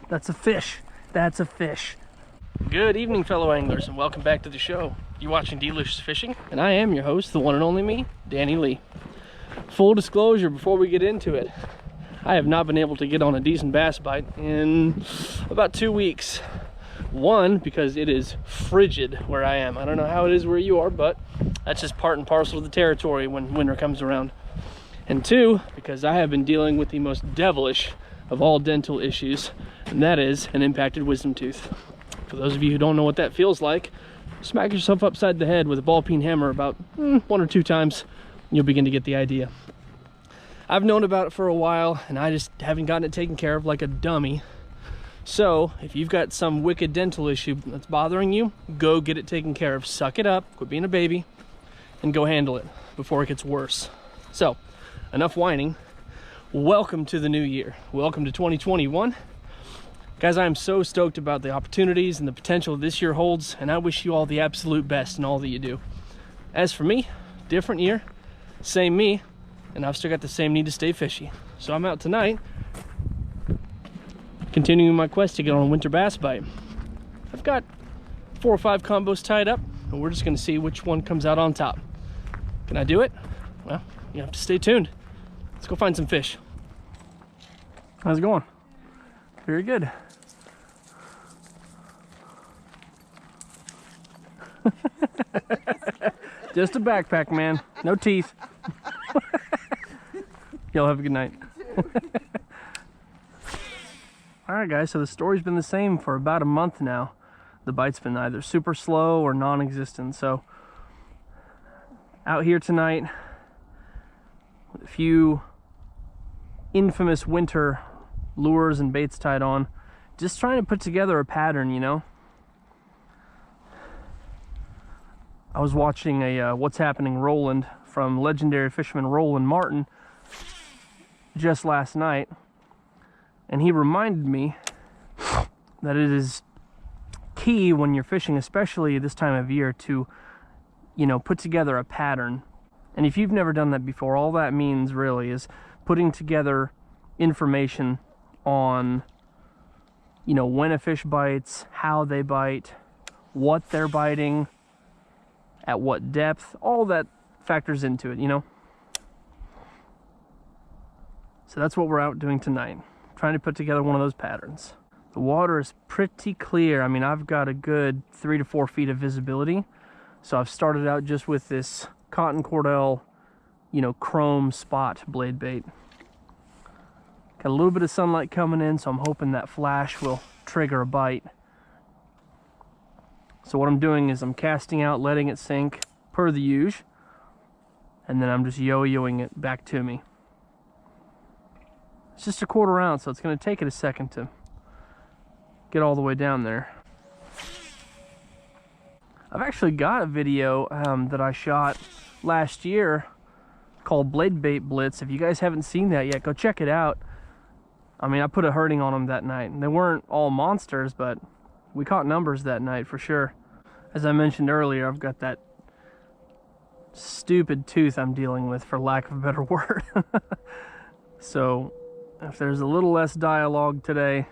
That's a fish. That's a fish. Good evening, fellow anglers, and welcome back to the show. You're watching Delicious Fishing, and I am your host, the one and only me, Danny Lee. Full disclosure before we get into it, I have not been able to get on a decent bass bite in about 2 weeks. One, because it is frigid where I am. I don't know how it is where you are, but that's just part and parcel of the territory when winter comes around. And two, because I have been dealing with the most devilish of all dental issues, and that is an impacted wisdom tooth. For those of you who don't know what that feels like, smack yourself upside the head with a ball peen hammer about 1 or 2 times, and you'll begin to get the idea. I've known about it for a while, and I just haven't gotten it taken care of like a dummy. So, if you've got some wicked dental issue that's bothering you, go get it taken care of. Suck it up, quit being a baby, and go handle it before it gets worse. So, enough whining. Welcome to the new year. Welcome to 2021. Guys, I am so stoked about the opportunities and the potential this year holds, and I wish you all the absolute best in all that you do. As for me, different year, same me, and I've still got the same need to stay fishy. So I'm out tonight, continuing my quest to get on a winter bass bite. I've got 4 or 5 combos tied up, and we're just gonna see which one comes out on top. Can I do it? Well, you have to stay tuned. Let's go find some fish. How's it going? Very good. Just a backpack, man. No teeth. Y'all have a good night. Alright guys, so the story's been the same for about a month now. The bite's been either super slow or non-existent. So out here tonight with a few infamous winter lures and baits tied on, just trying to put together a pattern, you know. I was watching a What's Happening Roland from legendary fisherman Roland Martin just last night, and he reminded me that it is key when you're fishing, especially this time of year, to, you know, put together a pattern. And if you've never done that before, all that means really is putting together information on, you know, when a fish bites, how they bite, what they're biting, at what depth. All that factors into it, you know. So that's what we're out doing tonight, trying to put together one of those patterns. The water is pretty clear. I mean, I've got a good 3 to 4 feet of visibility. So I've started out just with this cotton cordell, you know, chrome spot blade bait. Got a little bit of sunlight coming in, so I'm hoping that flash will trigger a bite. So what I'm doing is I'm casting out, letting it sink per the usual, and then I'm just yo-yoing it back to me. It's just a 1/4 ounce, so it's going to take it a second to get all the way down there. I've actually got a video that I shot last year called BladeBait Blitz. If you guys haven't seen that yet, go check it out. I mean, I put a hurting on them that night. They weren't all monsters, but we caught numbers that night for sure. As I mentioned earlier, I've got that stupid tooth I'm dealing with, for lack of a better word. So if there's a little less dialogue today,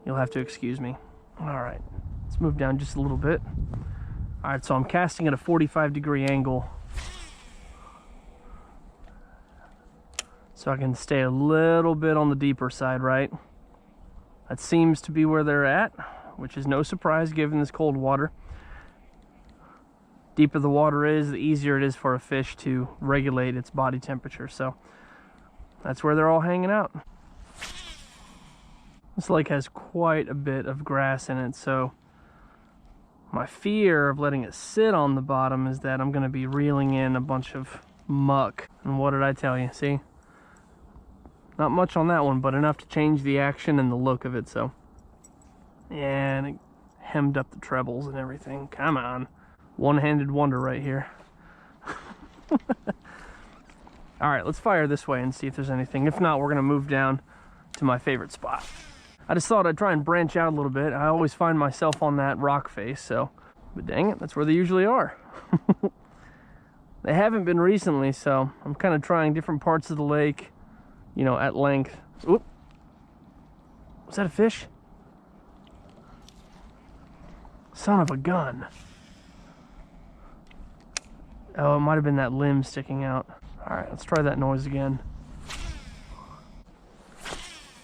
you'll have to excuse me. All right, let's move down just a little bit. All right, so I'm casting at a 45-degree angle, so I can stay a little bit on the deeper side, right? That seems to be where they're at, which is no surprise given this cold water. Deeper the water is, the easier it is for a fish to regulate its body temperature. So that's where they're all hanging out. This lake has quite a bit of grass in it, so my fear of letting it sit on the bottom is that I'm going to be reeling in a bunch of muck. And what did I tell you? See? Not much on that one, but enough to change the action and the look of it, so. Yeah, and it hemmed up the trebles and everything. Come on. One-handed wonder right here. Alright, let's fire this way and see if there's anything. If not, we're going to move down to my favorite spot. I just thought I'd try and branch out a little bit. I always find myself on that rock face, so. But dang it, that's where they usually are. They haven't been recently, so I'm kind of trying different parts of the lake, you know, at length. Oop. Was that a fish? Son of a gun. Oh, it might have been that limb sticking out. All right, let's try that noise again.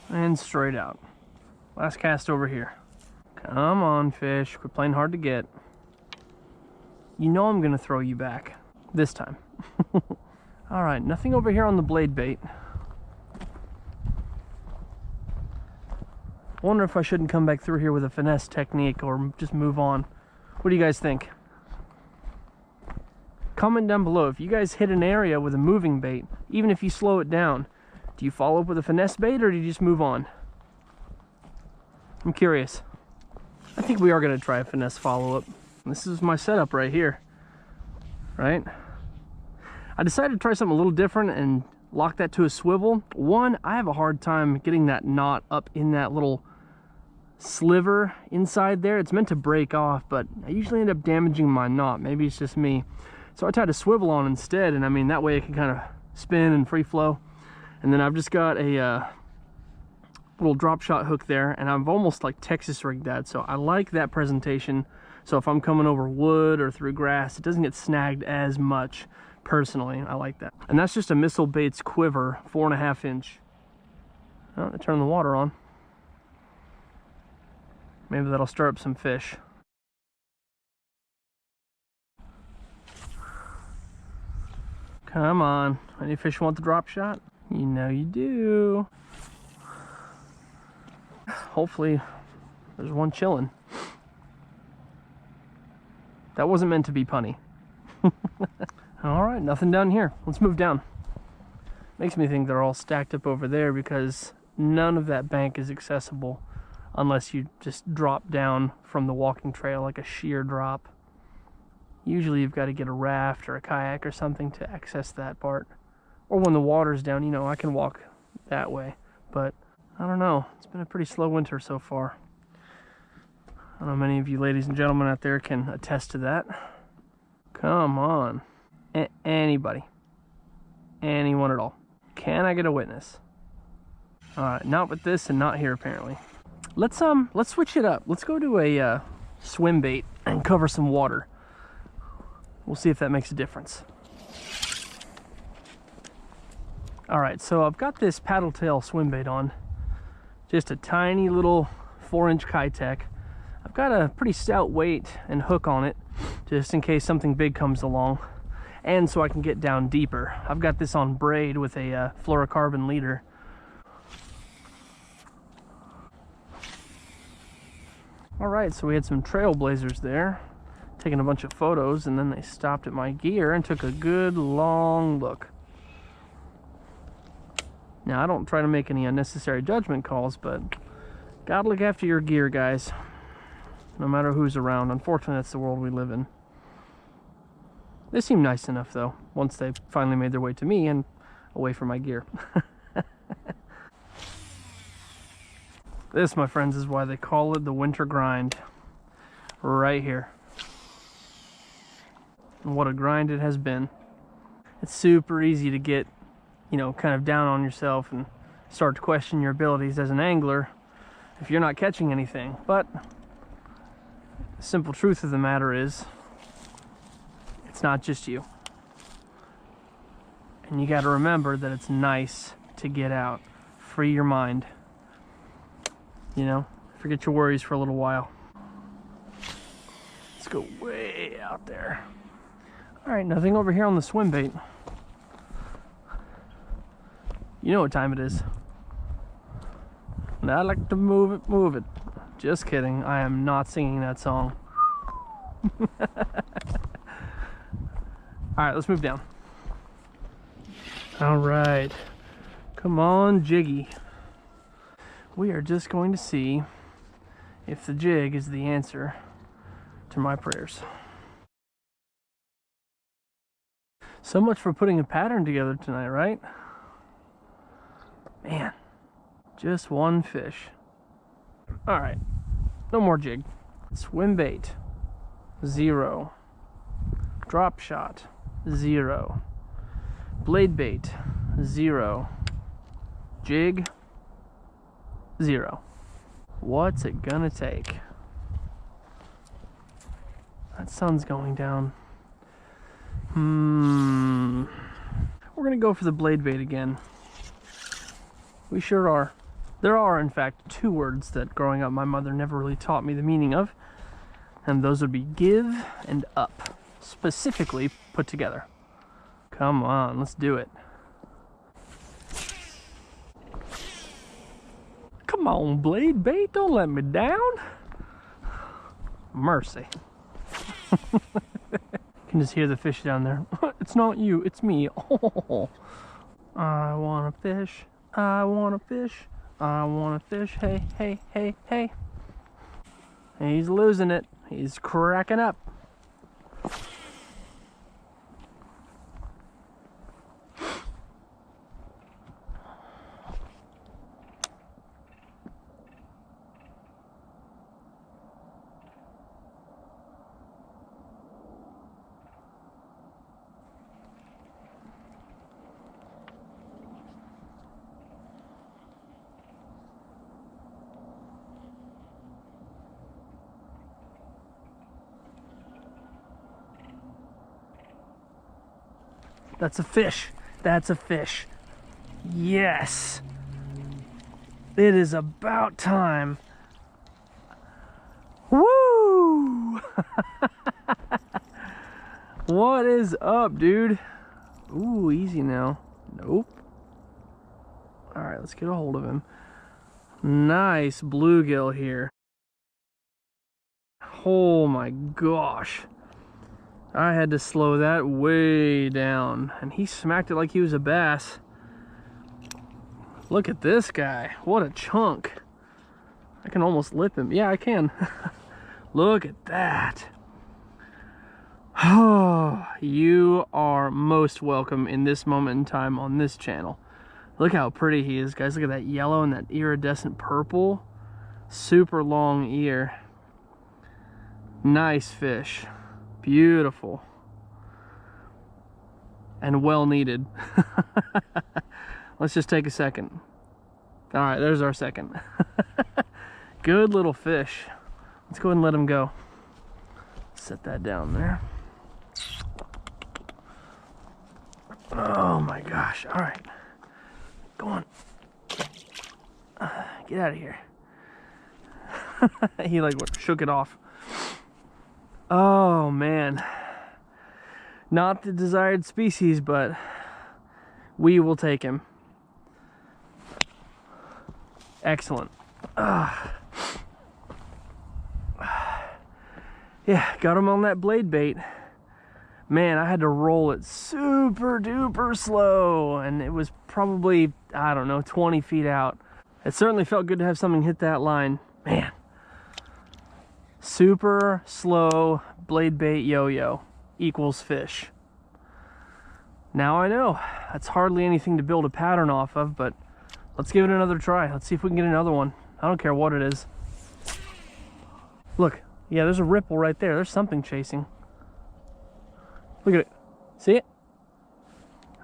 And straight out. Last cast over here. Come on, fish. Quit playing hard to get. You know I'm gonna throw you back. This time. All right, nothing over here on the blade bait. Wonder if I shouldn't come back through here with a finesse technique or just move on. What do you guys think? Comment down below if you guys hit an area with a moving bait, even if you slow it down. Do you follow up with a finesse bait or do you just move on? I'm curious. I think we are going to try a finesse follow-up. This is my setup right here. Right? I decided to try something a little different and lock that to a swivel. One, I have a hard time getting that knot up in that little sliver inside there. It's meant to break off, but I usually end up damaging my knot. Maybe it's just me. So I tied a swivel on instead, and I mean, that way it can kind of spin and free flow. And then I've just got a little drop shot hook there, and I've almost like Texas rigged that. So I like that presentation. So if I'm coming over wood or through grass, it doesn't get snagged as much. Personally, I like that. And that's just a Missile Baits quiver, 4.5 inch. Oh, I turn the water on. Maybe that'll stir up some fish. Come on. Any fish want the drop shot? You know you do. Hopefully there's one chilling. That wasn't meant to be punny. All right, nothing down here. Let's move down. Makes me think they're all stacked up over there because none of that bank is accessible unless you just drop down from the walking trail like a sheer drop. Usually you've got to get a raft or a kayak or something to access that part. Or when the water's down, you know, I can walk that way. But I don't know. It's been a pretty slow winter so far. I don't know many of you ladies and gentlemen out there can attest to that. Come on. Anybody. Anyone at all. Can I get a witness? Alright, not with this and not here apparently. Let's switch it up. Let's go to a swim bait and cover some water. We'll see if that makes a difference. Alright, so I've got this paddle tail swim bait on. Just a tiny little 4-inch Kitech. I've got a pretty stout weight and hook on it, just in case something big comes along. And so I can get down deeper. I've got this on braid with a fluorocarbon leader. Alright, so we had some trailblazers there, taking a bunch of photos, and then they stopped at my gear and took a good long look. Now, I don't try to make any unnecessary judgment calls, but gotta look after your gear, guys. No matter who's around. Unfortunately, that's the world we live in. They seem nice enough, though, once they finally made their way to me and away from my gear. This, my friends, is why they call it the winter grind. Right here. And what a grind it has been. It's super easy to get, you know, kind of down on yourself and start to question your abilities as an angler if you're not catching anything. But the simple truth of the matter is, it's not just you. And you got to remember that it's nice to get out, free your mind. You know, forget your worries for a little while. Let's go way out there. All right, nothing over here on the swim bait. You know what time it is. And I like to move it, move it. Just kidding, I am not singing that song. All right, let's move down. All right, come on, jiggy. We are just going to see if the jig is the answer to my prayers. So much for putting a pattern together tonight, right? Man, just one fish. All right, no more jig. Swim bait, 0. Drop shot, 0. Blade bait, 0. Jig, 0. What's it gonna take? That sun's going down. We're gonna go for the blade bait again. We sure are. There are, in fact, two words that growing up my mother never really taught me the meaning of, and those would be give and up, specifically put together. Come on, let's do it. Come on, blade bait, don't let me down. Mercy. You can just hear the fish down there. It's not you, it's me. Oh, I wanna fish, I wanna fish, I wanna fish, hey, hey, hey, hey. He's losing it, he's cracking up. That's a fish. That's a fish. Yes. It is about time. Woo! What is up, dude? Ooh, easy now. Nope. All right, let's get a hold of him. Nice bluegill here. Oh my gosh. I had to slow that way down, and he smacked it like he was a bass. Look at this guy. What a chunk. I can almost lip him. Yeah, I can. Look at that. Oh, you are most welcome in this moment in time on this channel. Look how pretty he is, guys. Look at that yellow and that iridescent purple. Super long ear. Nice fish. Beautiful. And well needed. Let's just take a second. All right, there's our second. Good little fish. Let's go ahead and let him go. Set that down there. Oh my gosh. All right. Go on. Get out of here. He like shook it off. Oh man. Not the desired species, but we will take him. Excellent. Yeah, got him on that blade bait. Man, I had to roll it super duper slow, and it was probably, I don't know, 20 feet out. It certainly felt good to have something hit that line. Man. Super slow blade bait yo-yo equals fish. Now I know. That's hardly anything to build a pattern off of, but let's give it another try. Let's see if we can get another one. I don't care what it is. Look. Yeah, there's a ripple right there. There's something chasing. Look at it. See it?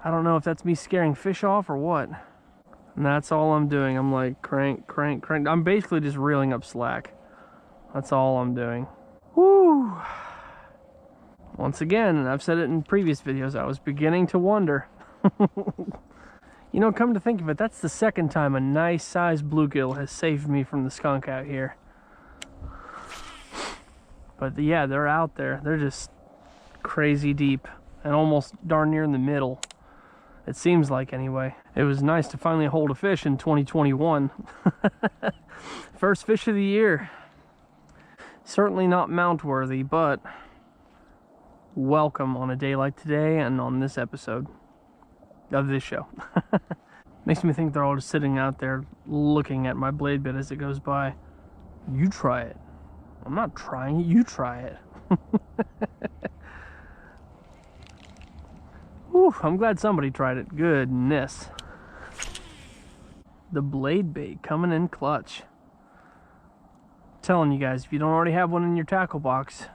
I don't know if that's me scaring fish off or what. And that's all I'm doing. I'm like crank, crank, crank. I'm basically just reeling up slack. That's all I'm doing. Woo! Once again, and I've said it in previous videos, I was beginning to wonder. You know, come to think of it, that's the second time a nice sized bluegill has saved me from the skunk out here. But yeah, they're out there. They're just crazy deep and almost darn near in the middle. It seems like, anyway. It was nice to finally hold a fish in 2021. First fish of the year. Certainly not mount worthy, but welcome on a day like today and on this episode of this show. Makes me think they're all just sitting out there looking at my blade bit as it goes by. You try it. I'm not trying it, you try it. Whew, I'm glad somebody tried it. Goodness. The blade bait coming in clutch. I'm telling you guys, if you don't already have one in your tackle box,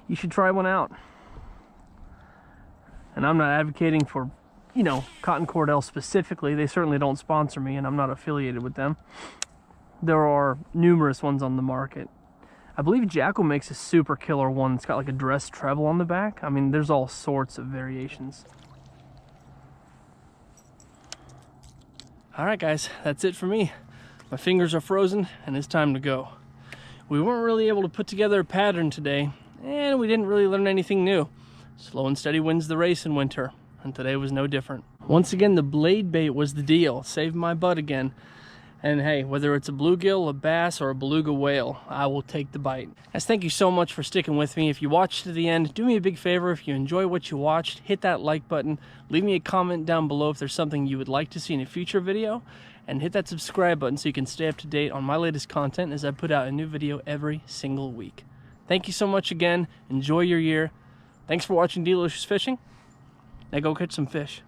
you should try one out. And I'm not advocating for, you know, Cotton Cordell specifically. They certainly don't sponsor me, and I'm not affiliated with them. there are numerous ones on the market. I believe Jackal makes a super killer one that's got like a dressed treble on the back. I mean, there's all sorts of variations. All right, guys, that's it for me. My fingers are frozen and it's time to go. We weren't really able to put together a pattern today, and we didn't really learn anything new. Slow and steady wins the race in winter, and today was no different. Once again, the blade bait was the deal. Saved my butt again. And hey, whether it's a bluegill, a bass, or a beluga whale, I will take the bite. Guys, thank you so much for sticking with me. If you watched to the end, do me a big favor. If you enjoy what you watched, hit that like button. Leave me a comment down below if there's something you would like to see in a future video. And hit that subscribe button so you can stay up to date on my latest content as I put out a new video every single week. Thank you so much again. Enjoy your year. Thanks for watching Delicious Fishing. Now go catch some fish.